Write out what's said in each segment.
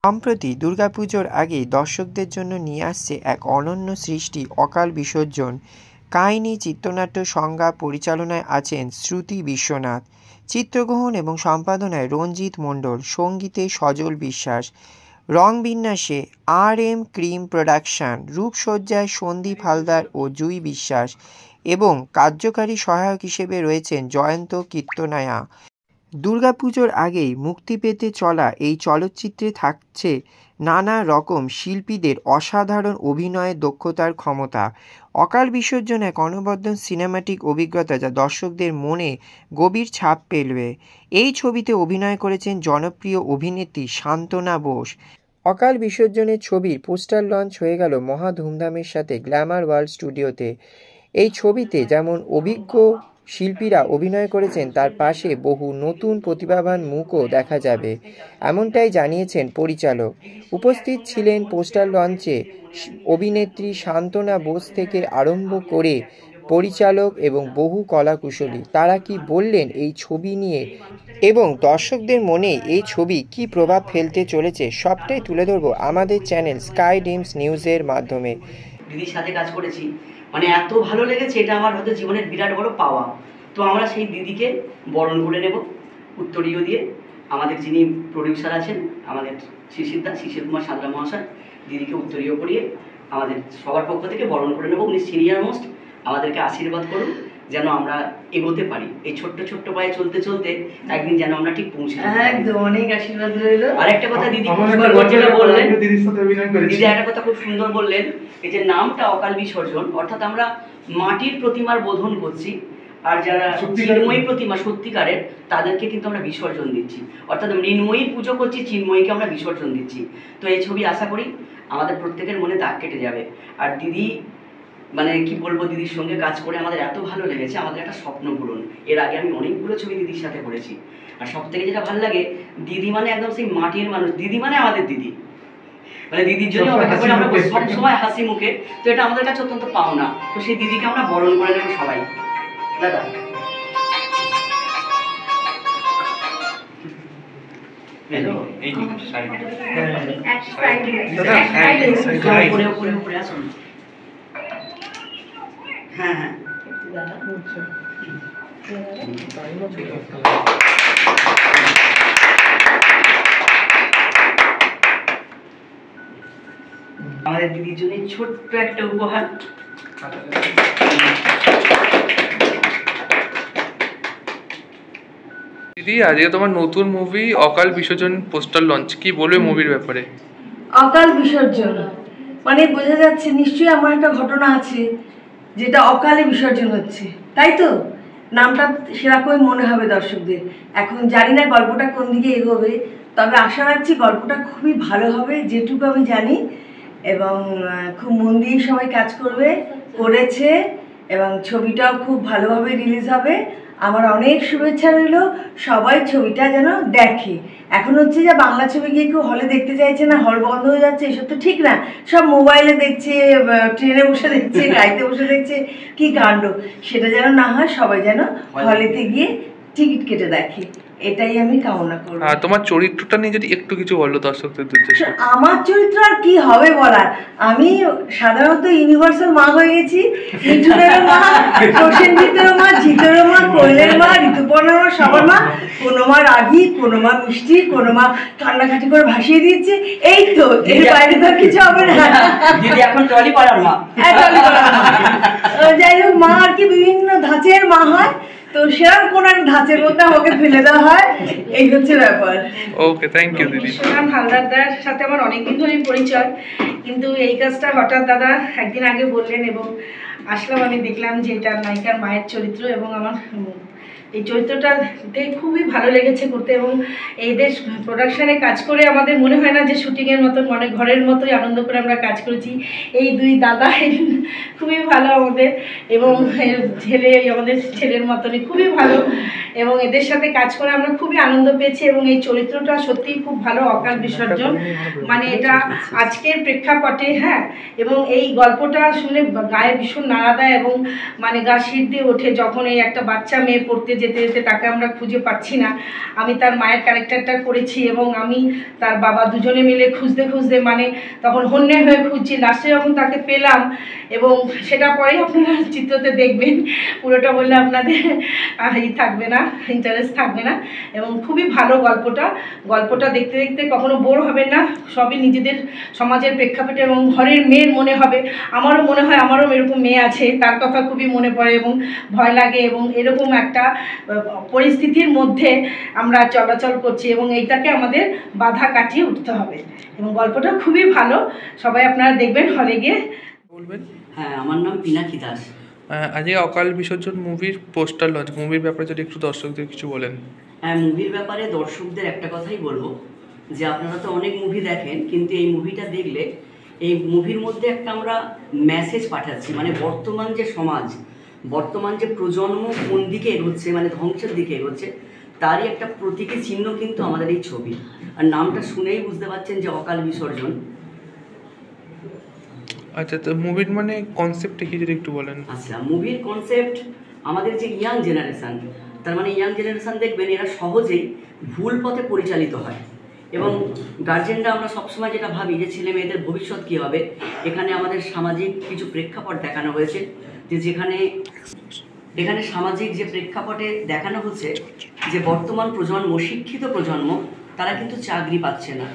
সম্প্রতি দুর্গাপুজোর আগেই দর্শকদের জন্য নিয়ে আসছে এক অনন্য সৃষ্টি অকাল বিসর্জন। কাহিনী, চিত্রনাট্য, সংজ্ঞা, পরিচালনায় আছেন শ্রুতি বিশ্বনাথ, চিত্রগ্রহণ এবং সম্পাদনায় রঞ্জিত মণ্ডল, সঙ্গীতে সজল বিশ্বাস, রং বিন্যাসে RM ক্রিম প্রোডাকশন, রূপসজ্জায় সন্দীপ হালদার ও জুই বিশ্বাস এবং কার্যকারী সহায়ক হিসেবে রয়েছেন জয়ন্ত কীর্তনায়া। দুর্গাপুজোর আগেই মুক্তি পেতে চলা এই চলচ্চিত্রে থাকছে নানা রকম শিল্পীদের অসাধারণ অভিনয়ের দক্ষতার ক্ষমতা। অকাল বিসর্জন এক অনবদ্য সিনেমাটিক অভিজ্ঞতা যা দর্শকদের মনে গভীর ছাপ ফেলবে। এই ছবিতে অভিনয় করেছেন জনপ্রিয় অভিনেত্রী সান্তনা বোস। অকাল বিসর্জনের ছবির পোস্টার লঞ্চ হয়ে গেল মহা ধুমধামের সাথে গ্ল্যামার ওয়ার্ল্ড স্টুডিওতে। এই ছবিতে যেমন অভিজ্ঞ শিল্পীরা অভিনয় করেছেন, তার পাশে বহু নতুন প্রতিভাবান মুখও দেখা যাবে, এমনটাই জানিয়েছেন পরিচালক। উপস্থিত ছিলেন পোস্টার লঞ্চে অভিনেত্রী সান্তনা বোস থেকে আরম্ভ করে পরিচালক এবং বহু কলাকুশলী। তারা কি বললেন এই ছবি নিয়ে এবং দর্শকদের মনে এই ছবি কি প্রভাব ফেলতে চলেছে, সবটাই তুলে ধরবো আমাদের চ্যানেল স্কাই ড্রিমস নিউজের মাধ্যমে। দিদির সাথে কাজ করেছি, মানে এত ভালো লেগেছে, এটা আমার হয়তো জীবনের বিরাট বড় পাওয়া। তো আমরা সেই দিদিকে বরণ করে নেব উত্তরীয় দিয়ে। আমাদের যিনি প্রডিউসার আছেন, আমাদের শিশির কুমার সাঁতরা মহাশয়, দিদিকে উত্তরীয় করিয়ে আমাদের সবার পক্ষ থেকে বরণ করে নেব। উনি সিনিয়র মোস্ট, আমাদেরকে আশীর্বাদ করুন যেন আমরা এগোতে পারি। এই ছোট্ট ছোট্ট পায়ে চলতে চলতে একদিন যেন আমরা ঠিক পৌঁছে। একদম অনেক আশীর্বাদ রইল। আর একটা কথা দিদি যেটা বললেন, দিদি একটা কথা খুব সুন্দর বললেন, এই যে নামটা অকাল বিসর্জন, অর্থাৎ আমরা মাটির প্রতিমার বোধন করছি, আর যারা চিন্ময়ী প্রতিমা সত্যিকারের তাদেরকে কিন্তু আমরা বিসর্জন দিচ্ছি। অর্থাৎ মৃন্ময়ীর পুজো করছি, চিন্ময়ীকে আমরা বিসর্জন দিচ্ছি। তো এই ছবি আশা করি আমাদের প্রত্যেকের মনে দাগ কেটে যাবে। আর দিদি, মানে কি বলবো, দিদির সঙ্গে কাজ করে আমাদের এত ভালো লেগেছে, আমাদের একটা স্বপ্ন পূরণ। এর আগে আমি অনেকগুলো ছবি দিদির সাথে করেছি, আর সব থেকে যেটা ভালো লাগে, দিদি মানে একদম সেই মাটির মানুষ, দিদি মানে আমাদের দিদি, মানে দিদির জন্য অপেক্ষা করে আমরা সব সময় হাসি মুখে। তো এটা আমাদের কাছে অত্যন্ত পাওনা। তো সেই দিদিকে আমরা বরণ করে নেব সবাই। দাদা হ্যাঁ হ্যাঁ আমাদের দিদির জন্য ছোট্ট একটা উপহার। দিদি, আজকে তোমার নতুন মুভি অকাল বিসর্জন পোস্টার লঞ্চ, কি বলবে মুভির ব্যাপারে? অকাল বিসর্জন মানে বোঝা যাচ্ছে নিশ্চয়ই এমন একটা ঘটনা আছে যেটা অকালে বিসর্জন হচ্ছে, তাই তো? নামটা সেরকমই মনে হবে দর্শকদের। এখন জানি না গল্পটা কোন দিকে এগোবে, তবে আশা রাখছি গল্পটা খুবই ভালো হবে, যেটুকু আমি জানি, এবং খুব মন দিয়ে সবাই কাজ করেছে, এবং ছবিটাও খুব ভালোভাবে রিলিজ হবে। আমার অনেক শুভেচ্ছা রইল, সবাই ছবিটা যেন দেখে। এখন হচ্ছে যে বাংলা ছবি গিয়ে কেউ হলে দেখতে চাইছে না, হল বন্ধ হয়ে যাচ্ছে, এসব তো ঠিক না। সব মোবাইলে দেখছে, ট্রেনে বসে দেখছে, গাড়িতে বসে দেখছে, কি কাণ্ড। সেটা যেন না হয়, সবাই যেন হলেতে গিয়ে টিকিট কেটে দেখে, এটাই আমি কামনা করব। তোমার চরিত্রটা নিয়ে যদি একটু কিছু বলো দর্শকদের উদ্দেশ্যে। আমার চরিত্র আর কি হবে বলার, আমি সাধারণত ইউনিভার্সাল মা হয়ে গেছি। মিঠুনেরও মা, প্রসেনজিতেরও মা, জিতেরও মা, কোয়েলের মা, ঋতুপর্ণার মা, সবার মা। কোনো মা রাগী, কোনো মা মিষ্টি, কোনো মা কান্নাকাটি করে ভাসিয়ে দিচ্ছে। এই তো, এর বাইরে তো কিছু হবে না। এখন ট্রলি পাড়ার মা। যাই হোক, মা আর কি বিভিন্ন ধাঁচের মা হয়, তো সেরকম কোন এক ধাঁচের মধ্যে আমাকে ফেলে দেওয়া হয়, এই হচ্ছে ব্যাপার। ওকে, থ্যাংক ইউ দিদি। বিশ্বনাথ হালদারদার সাথে আমার অনেকদিন ধরেই পরিচয়, কিন্তু এই কাজটা হঠাৎ দাদা একদিন আগে বললেন এবং আসলাম। আমি দেখলাম যে এটা নায়িকার মায়ের চরিত্র, এবং আমার এই চরিত্রটাতে খুবই ভালো লেগেছে করতে। এবং এইদের প্রোডাকশানে কাজ করে আমাদের মনে হয় না যে শুটিংয়ের মতন, মানে ঘরের মতোই আনন্দ করে আমরা কাজ করেছি। এই দুই দাদা খুবই ভালো আমাদের, এবং ছেলে আমাদের ছেলের মতনই খুবই ভালো। এবং এদের সাথে কাজ করে আমরা খুবই আনন্দ পেয়েছি এবং এই চরিত্রটা সত্যিই খুব ভালো, অকাল বিসর্জন। মানে এটা আজকের প্রেক্ষাপটে, হ্যাঁ, এবং এই গল্পটা শুনে গায়ে ভীষণ নাড়া দেয় এবং মানে গা শির দিয়ে ওঠে যখন এই একটা বাচ্চা মেয়ে পড়তে যেতে যেতে তাকে আমরা খুঁজে পাচ্ছি না। আমি তার মায়ের ক্যারেক্টারটা করেছি এবং আমি তার বাবা দুজনে মিলে খুঁজতে খুঁজতে মানে তখন হন্যে হয়ে খুঁজছি, লাস্টে যখন তাকে পেলাম এবং সেটা পরেই আপনারা চিত্রতে দেখবেন, পুরোটা বললে আপনাদের থাকবে না, ইন্টারেস্ট থাকবে না। এবং খুবই ভালো গল্পটা দেখতে দেখতে কখনো বোর হবেন না, সবই নিজেদের সমাজের প্রেক্ষাপটে এবং ঘরের মেয়ের মনে হবে। আমারও মনে হয় আমারও এরকম মেয়ে আছে, তার কথা খুবই মনে পড়ে এবং ভয় লাগে এবং এরকম একটা পরিস্থিতির মধ্যে আমরা চলাচল করছি এবং এইটাকে আমাদের বাধা কাটিয়ে উঠতে হবে এবং গল্পটা খুবই ভালো, সবাই আপনারা দেখবেন হলে গিয়ে। বলবেন? হ্যাঁ, আমার নাম পিনাকি দাস। আজকে অকাল বিসর্জন মুভির পোস্টার লঞ্চ, মুভির ব্যাপারে যদি একটু দর্শকদের কিছু বলেন। হ্যাঁ, মুভির ব্যাপারে দর্শকদের একটা কথাই বলবো যে আপনারা তো অনেক মুভি দেখেন, কিন্তু এই মুভিটা দেখলে এই মুভির মধ্যে একটা আমরা মেসেজ পাঠাচ্ছি। মানে বর্তমান যে সমাজ, বর্তমান যে প্রজন্ম কোন দিকে এগোচ্ছে, মানে ধ্বংসের দিকে এগোচ্ছে, তারই একটা প্রতীকী চিহ্ন কিন্তু আমাদের এই ছবি। আর নামটা শুনেই বুঝতে পারছেন যে অকাল বিসর্জন। আচ্ছা, তো মুভির মানে কনসেপ্টটা কি যদি একটু বলেন। আচ্ছা, মুভির কনসেপ্ট আমাদের যে ইয়াং জেনারেশান, তার মানে ইয়াং জেনারেশান দেখবেন এরা সহজেই ভুল পথে পরিচালিত হয় এবং গার্জেনরা আমরা সবসময় যেটা ভাবি যে ছেলে মেয়েদের ভবিষ্যৎ কী হবে। এখানে আমাদের সামাজিক কিছু প্রেক্ষাপট দেখানো হয়েছে যে এখানে সামাজিক যে প্রেক্ষাপটে দেখানো হচ্ছে যে বর্তমান প্রজন্ম, শিক্ষিত প্রজন্ম, তারা কিন্তু চাকরি পাচ্ছে না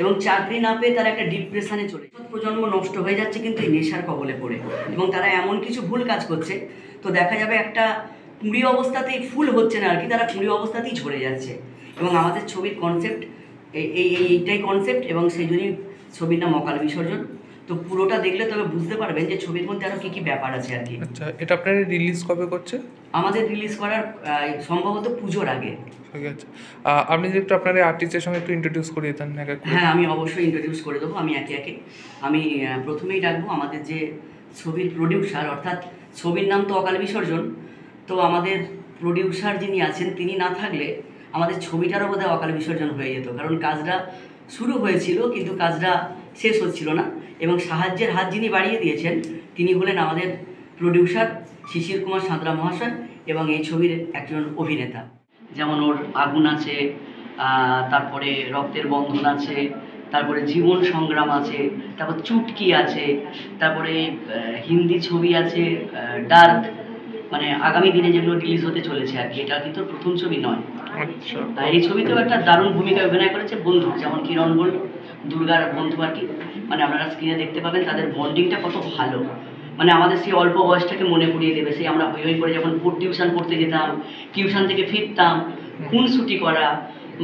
এবং চাকরি না পেয়ে তারা একটা ডিপ্রেশনে চলে, প্রজন্ম নষ্ট হয়ে যাচ্ছে কিন্তু এই নেশার কবলে পড়ে এবং তারা এমন কিছু ভুল কাজ করছে। তো দেখা যাবে একটা কুঁড়ি অবস্থাতেই ফুল হচ্ছে না আর কি, তারা কুঁড়ি অবস্থাতেই ঝরে যাচ্ছে। এবং আমাদের ছবির কনসেপ্ট এইটাই কনসেপ্ট এবং সেই জন্যই ছবির নাম অকাল বিসর্জন। তো পুরোটা দেখলে তবে বুঝতে পারবেন যে ছবির মধ্যে আরও কী কী ব্যাপার আছে আর কি। আচ্ছা, এটা আপনারা রিলিজ কবে করছে? আমাদের রিলিজ করার সম্ভবত পুজোর আগে। ঠিক আছে, আপনি যদি একটু আপনার আর্টিস্টের সঙ্গে একটু ইন্ট্রোডিউস করিয়ে দেন। হ্যাঁ, আমি অবশ্যই ইন্ট্রোডিউস করে দেবো। আমি একে একে আমি প্রথমেই ডাকবো আমাদের যে ছবির প্রডিউসার, অর্থাৎ ছবির নাম তো অকাল বিসর্জন, তো আমাদের প্রডিউসার যিনি আছেন তিনি না থাকলে আমাদের ছবিটারও বোধহয় অকাল বিসর্জন হয়ে যেত, কারণ কাজটা শুরু হয়েছিল কিন্তু কাজটা শেষ হচ্ছিল না। এবং সাহায্যের হাত যিনি বাড়িয়ে দিয়েছেন তিনি হলেন আমাদের প্রডিউসার শিশির কুমার সাঁতরা মহাশয় এবং এই ছবির একজন অভিনেতা। যেমন ওর আগুন আছে, তারপরে রক্তের বন্ধন আছে, তারপরে জীবন সংগ্রাম আছে, তারপর চুটকি আছে, তারপরে হিন্দি ছবি আছে ডার্ক, মানে আগামী দিনে যেগুলো রিলিজ হতে চলেছে আর কি। এটা কিন্তু প্রথম ছবি নয়। এই ছবিতেও একটা দারুণ ভূমিকা অভিনয় করেছে বন্ধু, যেমন কিরণ গোল্ড, দুর্গার বন্ধু আর কি। মানে আপনারা স্ক্রিনে দেখতে পাবেন তাদের বন্ডিংটা কত ভালো, মানে আমাদের সেই অল্প বয়সটাকে মনে করিয়ে দেবে। সেই আমরা হই হই করে যখন টিউশন পড়তে যেতাম, টিউশন থেকে ফিরতাম, খুনসুটি করা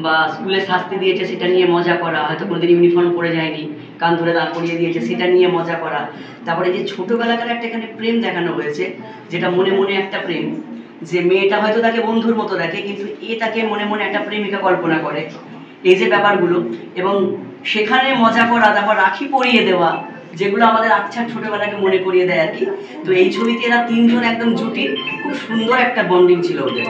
বা স্কুলে শাস্তি দিয়েছে সেটা নিয়ে মজা করা, হয়তো কোনোদিন ইউনিফর্ম পরে যায়নি, কান ধরে দাঁড় করিয়ে দিয়েছে সেটা নিয়ে মজা করা। তারপরে যে ছোটোবেলাকার একটা এখানে প্রেম দেখানো হয়েছে, যেটা মনে মনে একটা প্রেম, যে মেয়েটা হয়তো তাকে বন্ধুর মতো দেখে কিন্তু এ তাকে মনে মনে একটা প্রেমিকা কল্পনা করে, এই যে ব্যাপারগুলো, এবং সেখানে মজা করা, তারপর রাখি পরিয়ে দেওয়া, যেগুলো আমাদের আচ্ছা ছোটবেলাকে মনে করিয়ে দেয় আর কি। তো এই ছবিতে এরা তিনজন একদম জুটি, খুব সুন্দর একটা বন্ডিং ছিল ওদের।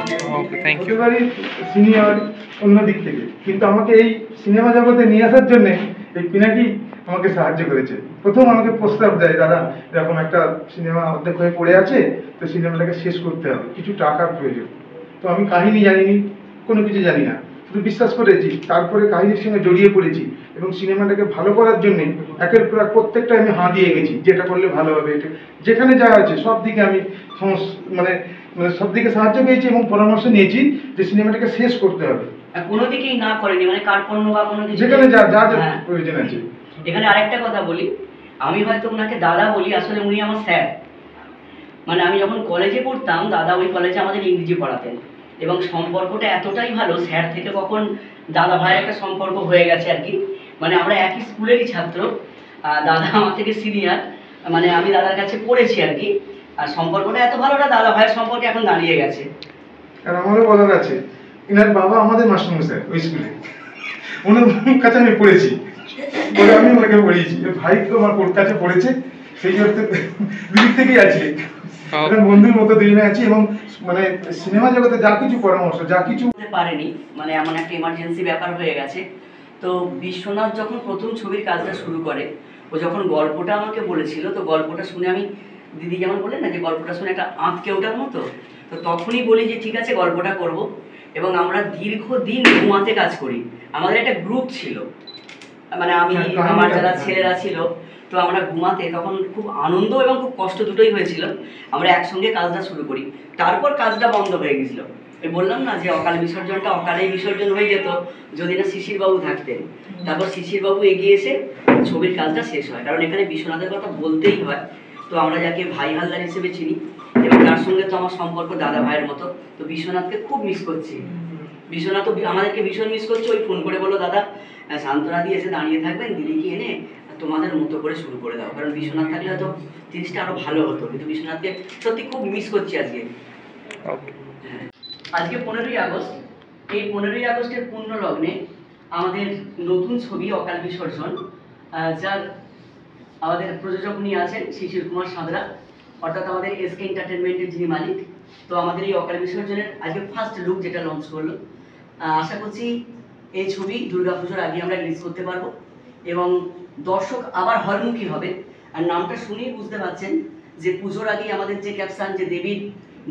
সিনিয়র অন্য দিক থেকে, কিন্তু আমাকে এই সিনেমা জগতে নিয়ে আসার জন্য এই পিনাকি আমাকে সাহায্য করেছে। প্রথম আমাকে প্রস্তাব দেয়, দাদা এরকম একটা সিনেমা অর্ধেক হয়ে পড়ে আছে, তো সিনেমাটাকে শেষ করতে হবে, কিছু টাকার প্রয়োজন। তো আমি কাহিনী জানিনি, কোনো কিছু জানি না, শুধু বিশ্বাস করেছি। তারপরে কাহিনীর সঙ্গে জড়িয়ে পড়েছি এবং সিনেমাটাকে ভালো করার জন্য একের পর এক প্রত্যেকটা আমি হাঁ দিয়ে গেছি, যেটা করলে ভালো হবে, এটা যেখানে যা আছে সব দিকে আমি মানে সব দিকে সাহায্য পেয়েছি এবং পরামর্শ নিয়েছি যে সিনেমাটাকে শেষ করতে হবে। কোনো দিকেই না করেনি, মানে কার্পণ্য বা কোনো কিছু, যেখানে যা যা প্রয়োজন আছে। এখানে আরেকটা কথা বলি, আমি হয়তো ওনাকে দাদা বলি, আসলে উনি আমার স্যার। মানে আমি যখন কলেজে পড়তাম, দাদা ওই কলেজে আমাদের ইংরেজি পড়াতেন এবং সম্পর্কটা এতটাই ভালো, স্যার থেকে কখন দাদা ভাইয়ের একটা সম্পর্ক হয়ে গেছে আর কি। মানে আমরা একই স্কুলেরই ছাত্র, দাদা আমার থেকে সিনিয়র, মানে আমি দাদার কাছে পড়েছি আর কি। আর সম্পর্কটা এত ভালোটা দাদা ভাইয়ের সম্পর্কে এখন দাঁড়িয়ে গেছে। আর আমারও বলার আছে, এনার বাবা আমাদের মাস্টারমশাই ওই স্কুলে, ওনার কাছে আমি পড়েছি, বলে আমি ওনাকে পড়িয়েছি। ভাই তো আমার কাছে পড়েছে, সেই অর্থে দিক থেকেই আছে। এখন বন্ধুর মতো দুজনে আছি এবং মানে সিনেমা জগতে যা কিছু পরামর্শ যা কিছু পারেনি, মানে এমন একটা ইমার্জেন্সি ব্যাপার হয়ে গেছে। তো বিশ্বনাথ যখন প্রথম ছবির কাজটা শুরু করে, ও যখন গল্পটা আমাকে বলেছিল, তো গল্পটা শুনে আমি, দিদি যেমন বললেন না যে গল্পটা শুনে একটা আঁতকে ওঠার মতো, তো তখনই বলি যে ঠিক আছে গল্পটা করব। এবং আমরা দীর্ঘদিন ঘুমাতে কাজ করি। আমাদের একটা গ্রুপ ছিল, মানে আমি, আমার যারা ছেলেরা ছিল, তো আমরা ঘুমাতে তখন খুব আনন্দ এবং খুব কষ্ট দুটোই হয়েছিল। আমরা একসঙ্গে কাজটা শুরু করি, তারপর কাজটা বন্ধ হয়ে গেছিল। বললাম না যে অকাল বিসর্জনটা অকালেই বিসর্জন হয়ে যেত যদি না শিশিরবাবু থাকতেন। তারপর শিশিরবাবু এগিয়ে এসে ছবির কাজটা শেষ হয়। কারণ এখানে বিশ্বনাথের কথা বলতেই হয়। তো আমরা যাকে ভাই হালদার হিসেবে চিনি এবং তার সঙ্গে তো আমার সম্পর্ক দাদা ভাইয়ের মতো, তো বিশ্বনাথকে খুব মিস করছি। বিশ্বনাথও আমাদেরকে ভীষণ মিস করছে। ওই ফোন করে বলো দাদা সান্ত্বনা দিয়ে এসে দাঁড়িয়ে থাকবেন, দিদিকে এনে তোমাদের মতো করে শুরু করে দাও। কারণ বিশ্বনাথ থাকলে হয়তো জিনিসটা আরো ভালো হতো, কিন্তু বিশ্বনাথকে সত্যি খুব মিস করছি আজকে। আজকে 15ই আগস্ট। এই 15ই আগস্টের পূর্ণ লগ্নে আমাদের নতুন ছবি অকাল বিসর্জন, যার আমাদের প্রযোজক নিয়ে আছেন শিশির কুমার সাঁতরা, অর্থাৎ আমাদের এসকে এন্টারটেনমেন্টের যিনি মালিক। তো আমাদের এই অকাল বিসর্জনের আজকে ফার্স্ট লুক যেটা লঞ্চ করলো, আশা করছি এই ছবি দুর্গাপুজোর আগে আমরা রিলিজ করতে পারবো এবং দর্শক আবার হলমুখী হবে। আর নামটা শুনেই বুঝতে পারছেন যে পুজোর আগেই আমাদের যে ক্যাপশন, যে দেবীর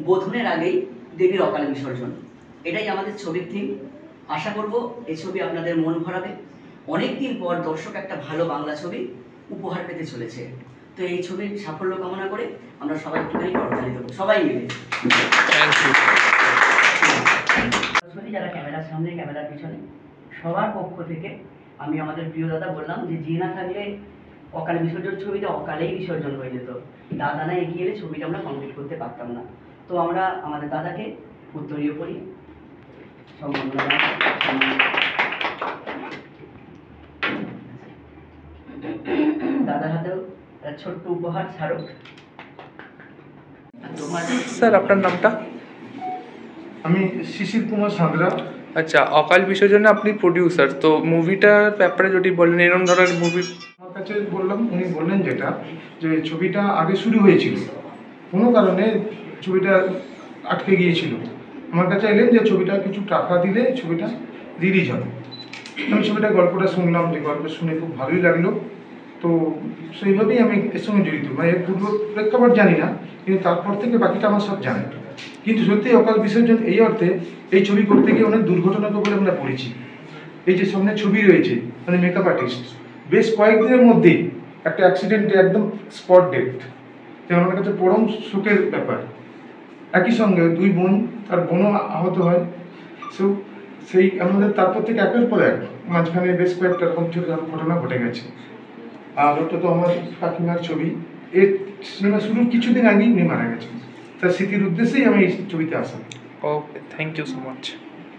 বোধনের আগেই দেবীর অকাল বিসর্জন, এটাই আমাদের ছবির থিম। আশা করব এই ছবি আপনাদের মন ভরাবে। অনেকদিন পর দর্শক একটা ভালো বাংলা ছবি উপহার পেতে চলেছে। তো এই ছবির সাফল্য কামনা করে আমরা সবাই একটুখানি করতালি দেবো, সবাই মিলে। যারা ক্যামেরার সামনে, ক্যামেরার পিছনে, সবার পক্ষ থেকে আমি আমাদের প্রিয় দাদা বললাম যে যে না থাকলে অকাল বিসর্জন ছবিটা অকালেই বিসর্জন হয়ে যেত। দাদা না এগিয়ে এলে ছবিটা আমরা কমপ্লিট করতে পারতাম না। তো আমরা আমাদের দাদাকে উত্তরীয় করি, দাদার হাতেও ছোট্ট উপহার স্মারক। স্যার আপনার নামটা? আমি শিশির কুমার সাঁতরা। আচ্ছা, অকাল বিসর্জনে আপনি প্রডিউসার, তো মুভিটার ব্যাপারে যদি বলেন, এরকম ধরনের মুভি আমার কাছে বললাম, উনি বললেন যেটা যে ছবিটা আগে শুরু হয়েছিল, কোনো কারণে ছবিটা আটকে গিয়েছিল। আমার কাছে এলেন যে ছবিটা কিছু টাকা দিলে ছবিটা রিলিজ হবে। আমি ছবিটা গল্পটা শুনলাম, যে গল্প শুনে খুব ভালোই লাগলো। তো সেইভাবেই আমি এর সঙ্গে জড়িত, মানে এর পূর্ব প্রেক্ষাপট জানি না, কিন্তু তারপর থেকে বাকিটা আমার সব জানি। কিন্তু সত্যি অকাল বিসর্জন এই অর্থে, এই ছবি করতে গিয়ে অনেক দুর্ঘটনাকে বলে আমরা পড়েছি। এই যে সামনে ছবি রয়েছে, মানে মেকআপ আর্টিস্ট বেশ কয়েকদিনের মধ্যেই একটা অ্যাক্সিডেন্টে একদম স্পট ডেথ, যেটা আমার কাছে পরম শোকের ব্যাপার। একই সঙ্গে দুই বোন, তার বোনও আহত হয়। সেই আমাদের তারপর থেকে একের পর এক মাঝখানে বেশ কয়েকটা এরকম ছোটখাটো ঘটনা ঘটে গেছে। আর ওটা তো আমার কাকিমার ছবি, এর সিনেমা শুরুর কিছুদিন আগেই উনি মারা গেছেন। তার স্মৃতির উদ্দেশ্যেই আমি এই ছবিতে আসা। ওকে, থ্যাংক ইউ সো মাচ।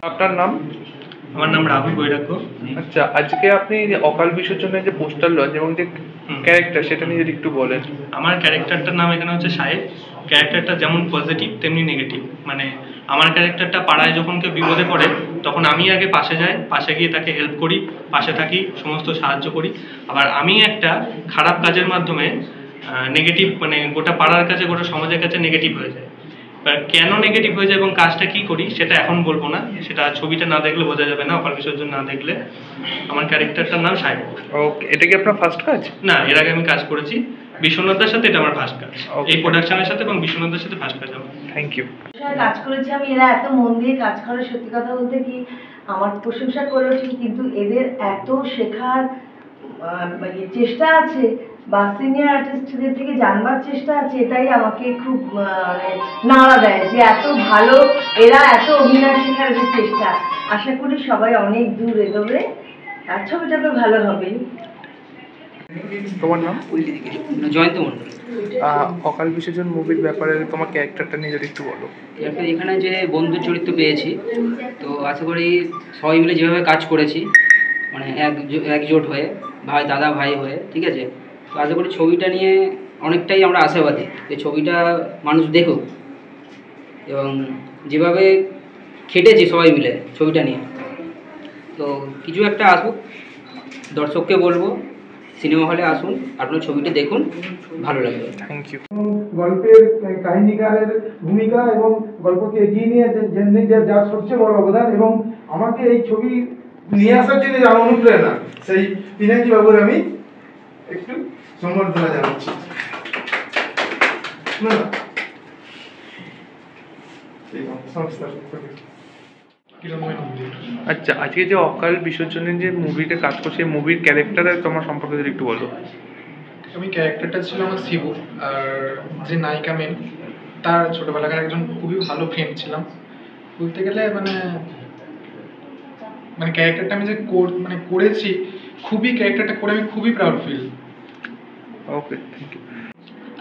আপনার নাম? আমার নাম রাহুল বৈরাগ্য। আচ্ছা, আজকে আপনি অকাল বিসর্জনের যে পোস্টার লঞ্চ এবং যে ক্যারেক্টার, সেটা নিয়ে যদি একটু বলেন। আমার ক্যারেক্টারটার নাম এখানে হচ্ছে সাহেব। ক্যারেক্টারটা যেমন পজিটিভ তেমনি নেগেটিভ। মানে আমার ক্যারেক্টারটা পাড়ায় যখন কেউ বিপদে পড়ে তখন আমি আগে পাশে যাই, পাশে গিয়ে তাকে হেল্প করি, পাশে থাকি, সমস্ত সাহায্য করি। আবার আমি একটা খারাপ কাজের মাধ্যমে নেগেটিভ, মানে গোটা পাড়ার কাছে, গোটা সমাজের কাছে নেগেটিভ হয়ে যায়। কেন নেগেটিভ হয়ে যায় এবং কাজটা কি করি সেটা এখন বলবো না, সেটা ছবিটা না দেখলে বোঝা যাবে না, অকাল বিসর্জন না দেখলে। আমার ক্যারেক্টারটার নাম সাহেব। ওকে, এটা কি আপনার ফার্স্ট কাজ? না, এর আগে আমি কাজ করেছি বিশ্বনাথদার সাথে, এটা আমার ফার্স্ট কাজ এই প্রোডাকশনের সাথে, এবং বিশ্বনাথদার সাথে ফার্স্ট কাজ আমার। Thank you. কাজ করেছি আমি, এরা এত মন দিয়ে কাজ করে, সত্যি কথা বলতে কি আমার প্রশংসা করেও ঠিক, কিন্তু এদের এত শেখার মানে চেষ্টা আছে বা সিনিয়র আর্টিস্টদের থেকে জানবার চেষ্টা আছে, এটাই আমাকে খুব মানে নাড়া দেয় যে এত ভালো এরা, এত অভিনয় শেখার যে চেষ্টা। আশা করি সবাই অনেক দূর এগোবে, আর ছবিটা তো ভালো হবেই। তোমার নাম? জয়ন্ত মণ্ডল। অকাল বিসর্জন মুভির ব্যাপারে তোমার ক্যারেক্টারটা নিয়ে যদি একটু বলো। এখানে যে বন্ধুর চরিত্র পেয়েছি, তো আশা করি সবাই মিলে যেভাবে কাজ করেছি, মানে একজোট হয়ে, ভাই দাদা ভাই হয়ে, ঠিক আছে, তো আশা করি ছবিটা নিয়ে অনেকটাই আমরা আশাবাদী যে ছবিটা মানুষ দেখুক। এবং যেভাবে খেটেছি সবাই মিলে ছবিটা নিয়ে, তো কিছু একটা আসুক, দর্শককে বলবো সিনেমা হলে আসুন, আপনার ছবিটি দেখুন, ভালো লাগবে। Thank you. গল্পের কাহিনীকারের ভূমিকা এবং গল্পকে এগিয়ে নিয়ে যার সবচেয়ে বড় অবদান এবং আমাকে এই ছবি নিয়ে আসার জন্য যার অনুপ্রেরণা, সেই পিনাকি বাবুর আমি একটু সম্বর্ধনা জানাচ্ছি। আচ্ছা, আজকে যে অকাল বিসর্জনের যে মুভিতে কাজ করছে, মুভির ক্যারেক্টার তোমার সম্পর্কে যদি একটু বলো। আমি ক্যারেক্টারটা ছিল আমার শিবু, আর যে নায়িকা মেন তার ছোটবেলাকার একজন খুবই ভালো ফ্রেন্ড ছিলাম বলতে গেলে। মানে ক্যারেক্টারটা আমি যে করেছি, খুবই ক্যারেক্টারটা করে আমি খুবই প্রাউড ফিল। Okay, thank you.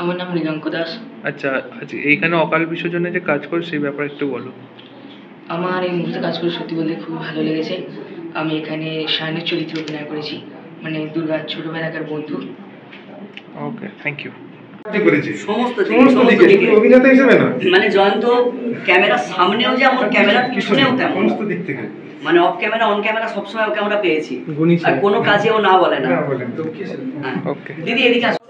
আমার নাম মৃগাঙ্ক দাস। আচ্ছা, আজকে এইখানে অকাল বিসর্জনে যে কাজ করছে সেই ব্যাপারে একটু বলো। আমার এই মুহূর্তে কাজ করে সত্যি বলতে খুব ভালো লেগেছে। আমি এখানে শায়নের চরিত্রে অভিনয় করেছি, মানে দুর্গার ছোটবেলাকার বন্ধু। ওকে, থ্যাংক ইউ। সমস্ত দিকে অভিনেতা হিসেবে না, মানে জয়ন্ত ক্যামেরার সামনেও যেমন, ক্যামেরার পিছনেও তেমন, সমস্ত দিক থেকে, মানে অফ ক্যামেরা অন ক্যামেরা সবসময় ওকে আমরা পেয়েছি, আর কোনো কাজে ও না বলে না। ওকে, দিদি এদিকে আসো।